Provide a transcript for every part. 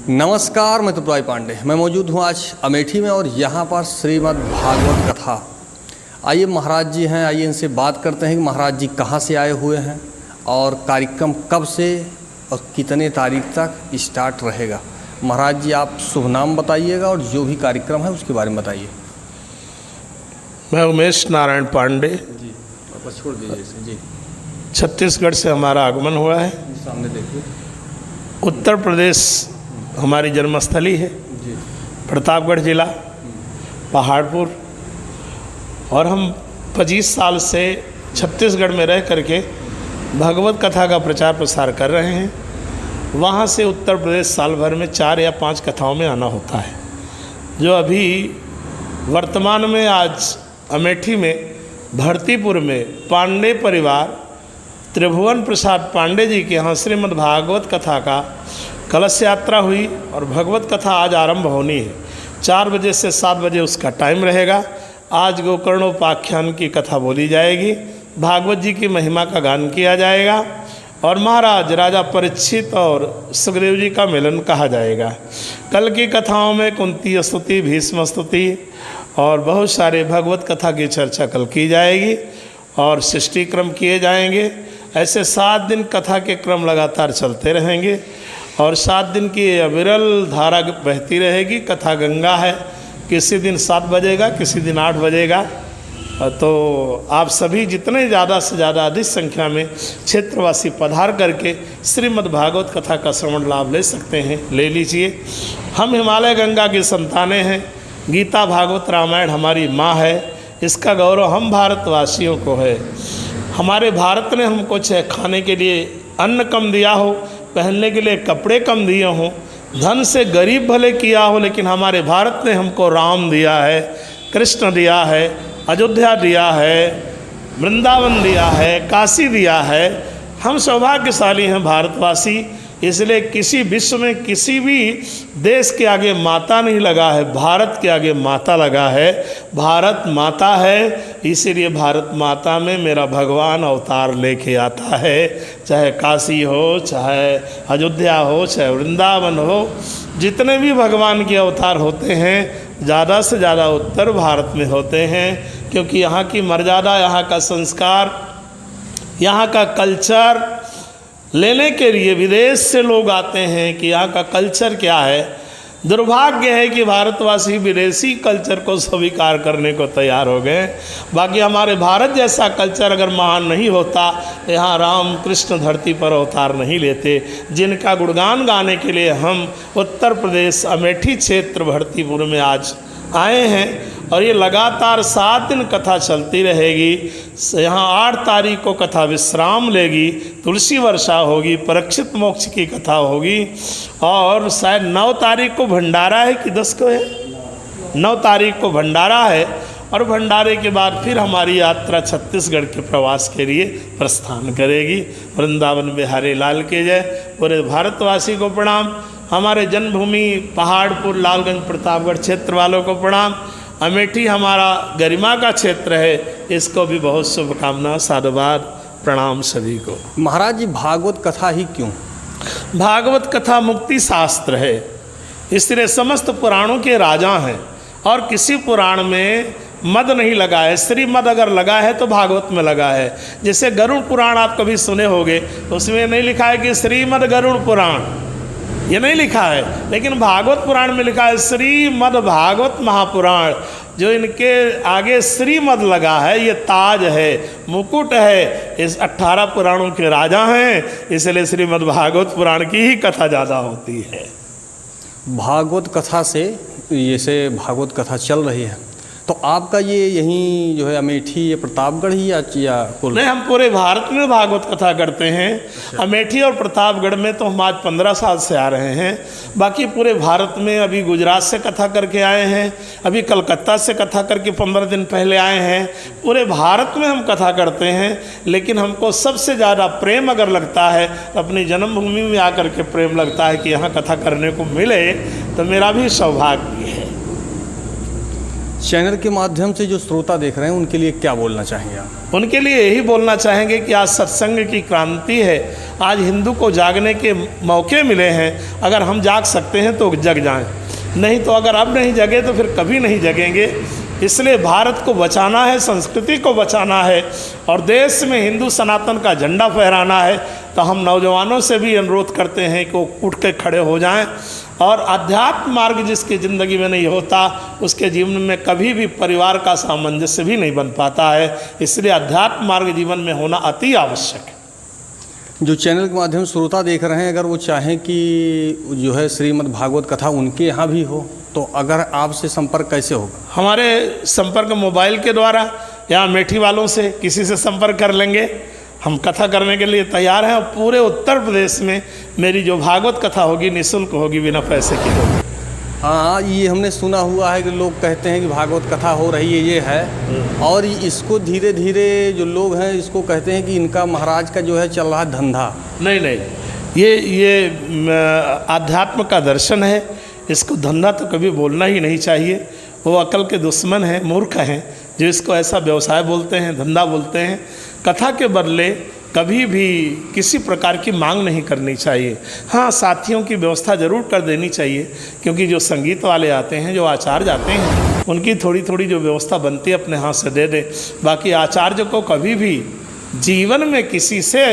नमस्कार, मैं त्रिपुरारी पांडे। मैं मौजूद हूँ आज अमेठी में और यहाँ पर श्रीमद् भागवत कथा। आइए महाराज जी हैं, आइए इनसे बात करते हैं कि महाराज जी कहाँ से आए हुए हैं और कार्यक्रम कब से और कितने तारीख तक स्टार्ट रहेगा। महाराज जी आप शुभ नाम बताइएगा और जो भी कार्यक्रम है उसके बारे में बताइए। मैं उमेश नारायण पांडे जी, आप छोड़ दीजिए जी। छत्तीसगढ़ से हमारा आगमन हुआ है। सामने देखिए। उत्तर प्रदेश हमारी जन्मस्थली है जी। प्रतापगढ़ जिला पहाड़पुर, और हम 25 साल से छत्तीसगढ़ में रह करके भगवत कथा का प्रचार प्रसार कर रहे हैं। वहाँ से उत्तर प्रदेश साल भर में 4 या 5 कथाओं में आना होता है। जो अभी वर्तमान में आज अमेठी में भरतीपुर में पांडे परिवार त्रिभुवन प्रसाद पांडे जी के यहाँ श्रीमद् भागवत कथा का कलश यात्रा हुई और भगवत कथा आज आरंभ होनी है। 4 बजे से 7 बजे उसका टाइम रहेगा। आज गोकर्णोपाख्यान की कथा बोली जाएगी, भागवत जी की महिमा का गान किया जाएगा और महाराज राजा परीक्षित और सुग्रीव जी का मिलन कहा जाएगा। कल की कथाओं में कुंती स्तुति, भीष्म स्तुति और बहुत सारे भगवत कथा की चर्चा कल की जाएगी और सृष्टि क्रम किए जाएंगे। ऐसे 7 दिन कथा के क्रम लगातार चलते रहेंगे और 7 दिन की अविरल धारा बहती रहेगी। कथा गंगा है, किसी दिन 7 बजेगा, किसी दिन 8 बजेगा। तो आप सभी जितने ज़्यादा से ज़्यादा अधिक संख्या में क्षेत्रवासी पधार करके श्रीमद् भागवत कथा का श्रवण लाभ ले सकते हैं, ले लीजिए। हम हिमालय गंगा की संतानें हैं। गीता भागवत रामायण हमारी माँ है। इसका गौरव हम भारतवासियों को है। हमारे भारत ने हमको चाहे खाने के लिए अन्न कम दिया हो, पहनने के लिए कपड़े कम दिए हों, धन से गरीब भले किया हो, लेकिन हमारे भारत ने हमको राम दिया है, कृष्ण दिया है, अयोध्या दिया है, वृंदावन दिया है, काशी दिया है। हम सौभाग्यशाली हैं भारतवासी। इसलिए किसी विश्व में किसी भी देश के आगे माता नहीं लगा है, भारत के आगे माता लगा है। भारत माता है, इसीलिए भारत माता में मेरा भगवान अवतार लेके आता है। चाहे काशी हो, चाहे अयोध्या हो, चाहे वृंदावन हो, जितने भी भगवान के अवतार होते हैं ज़्यादा से ज़्यादा उत्तर भारत में होते हैं, क्योंकि यहाँ की मर्यादा, यहाँ का संस्कार, यहाँ का कल्चर लेने के लिए विदेश से लोग आते हैं कि यहाँ का कल्चर क्या है। दुर्भाग्य है कि भारतवासी विदेशी कल्चर को स्वीकार करने को तैयार हो गए। बाकी हमारे भारत जैसा कल्चर अगर महान नहीं होता तो यहाँ राम कृष्ण धरती पर अवतार नहीं लेते, जिनका गुणगान गाने के लिए हम उत्तर प्रदेश अमेठी क्षेत्र भरतीपुर में आज आए हैं। और ये लगातार 7 दिन कथा चलती रहेगी। यहाँ 8 तारीख को कथा विश्राम लेगी, तुलसी वर्षा होगी, परीक्षित मोक्ष की कथा होगी और शायद 9 तारीख को भंडारा है कि 10 को है, 9 तारीख को भंडारा है। और भंडारे के बाद फिर हमारी यात्रा छत्तीसगढ़ के प्रवास के लिए प्रस्थान करेगी। वृंदावन बिहारी लाल के जय। पूरे भारतवासी को प्रणाम। हमारे जन्मभूमि पहाड़पुर, लालगंज, प्रतापगढ़ क्षेत्र वालों को प्रणाम। अमेठी हमारा गरिमा का क्षेत्र है, इसको भी बहुत शुभकामना, साधुवाद, प्रणाम सभी को। महाराज जी भागवत कथा ही क्यों? भागवत कथा मुक्ति शास्त्र है, इसलिए समस्त पुराणों के राजा हैं और किसी पुराण में मद नहीं लगा है। श्रीमद अगर लगा है तो भागवत में लगा है। जैसे गरुड़ पुराण आप कभी सुने होंगे, उसमें नहीं लिखा है कि श्रीमद गरुड़ पुराण, ये नहीं लिखा है, लेकिन भागवत पुराण में लिखा है श्रीमद् भागवत महापुराण। जो इनके आगे श्रीमद् लगा है, ये ताज है, मुकुट है। इस 18 पुराणों के राजा हैं, इसलिए श्रीमद् भागवत पुराण की ही कथा ज़्यादा होती है। भागवत कथा से, जैसे भागवत कथा चल रही है, तो आपका ये यहीं जो है अमेठी, ये प्रतापगढ़ ही या कुल? नहीं, हम पूरे भारत में भागवत कथा करते हैं। अच्छा। अमेठी और प्रतापगढ़ में तो हम आज 15 साल से आ रहे हैं। बाकी पूरे भारत में अभी गुजरात से कथा करके आए हैं, अभी कलकत्ता से कथा करके 15 दिन पहले आए हैं। पूरे भारत में हम कथा करते हैं, लेकिन हमको सबसे ज़्यादा प्रेम अगर लगता है अपनी जन्मभूमि में आकर के प्रेम लगता है कि यहाँ कथा करने को मिले, तो मेरा भी सौभाग्य है। चैनल के माध्यम से जो श्रोता देख रहे हैं उनके लिए क्या बोलना चाहेंगे आप? उनके लिए यही बोलना चाहेंगे कि आज सत्संग की क्रांति है। आज हिंदू को जागने के मौके मिले हैं। अगर हम जाग सकते हैं तो जग जाएं, नहीं तो अगर अब नहीं जगे तो फिर कभी नहीं जगेंगे। इसलिए भारत को बचाना है, संस्कृति को बचाना है और देश में हिंदू सनातन का झंडा फहराना है। तो हम नौजवानों से भी अनुरोध करते हैं कि वो उठ के खड़े हो जाएं और अध्यात्म मार्ग जिसकी ज़िंदगी में नहीं होता उसके जीवन में कभी भी परिवार का सामंजस्य भी नहीं बन पाता है। इसलिए अध्यात्म मार्ग जीवन में होना अति आवश्यक है। जो चैनल के माध्यम से श्रोता देख रहे हैं, अगर वो चाहें कि जो है श्रीमद् भागवत कथा उनके यहाँ भी हो तो अगर आपसे संपर्क कैसे होगा? हमारे संपर्क मोबाइल के द्वारा या अमेठी वालों से किसी से संपर्क कर लेंगे। हम कथा करने के लिए तैयार हैं और पूरे उत्तर प्रदेश में मेरी जो भागवत कथा होगी निःशुल्क होगी, बिना पैसे की होगी। हाँ, ये हमने सुना हुआ है कि लोग कहते हैं कि भागवत कथा हो रही है, ये है, और इसको धीरे धीरे जो लोग हैं इसको कहते हैं कि इनका महाराज का जो है चल रहा है धंधा। नहीं नहीं, ये आध्यात्म का दर्शन है, इसको धंधा तो कभी बोलना ही नहीं चाहिए। वो अकल के दुश्मन हैं, मूर्ख हैं जो इसको ऐसा व्यवसाय बोलते हैं, धंधा बोलते हैं। कथा के बदले कभी भी किसी प्रकार की मांग नहीं करनी चाहिए। हाँ, साथियों की व्यवस्था ज़रूर कर देनी चाहिए, क्योंकि जो संगीत वाले आते हैं, जो आचार्य जाते हैं, उनकी थोड़ी थोड़ी जो व्यवस्था बनती है अपने हाथ से दे दे। बाकी आचार्य को कभी भी जीवन में किसी से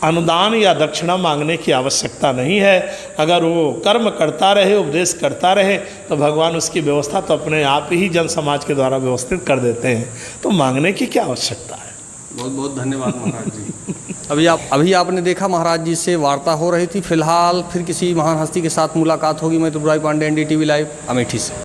अनुदान या दक्षिणा मांगने की आवश्यकता नहीं है। अगर वो कर्म करता रहे, उपदेश करता रहे, तो भगवान उसकी व्यवस्था तो अपने आप ही जन समाज के द्वारा व्यवस्थित कर देते हैं। तो मांगने की क्या आवश्यकता है। बहुत बहुत धन्यवाद महाराज जी। अभी आपने देखा महाराज जी से वार्ता हो रही थी। फिलहाल फिर किसी महान हस्ती के साथ मुलाकात होगी। मैं त्रिपुरारी पांडे, NDTV लाइव, अमेठी से।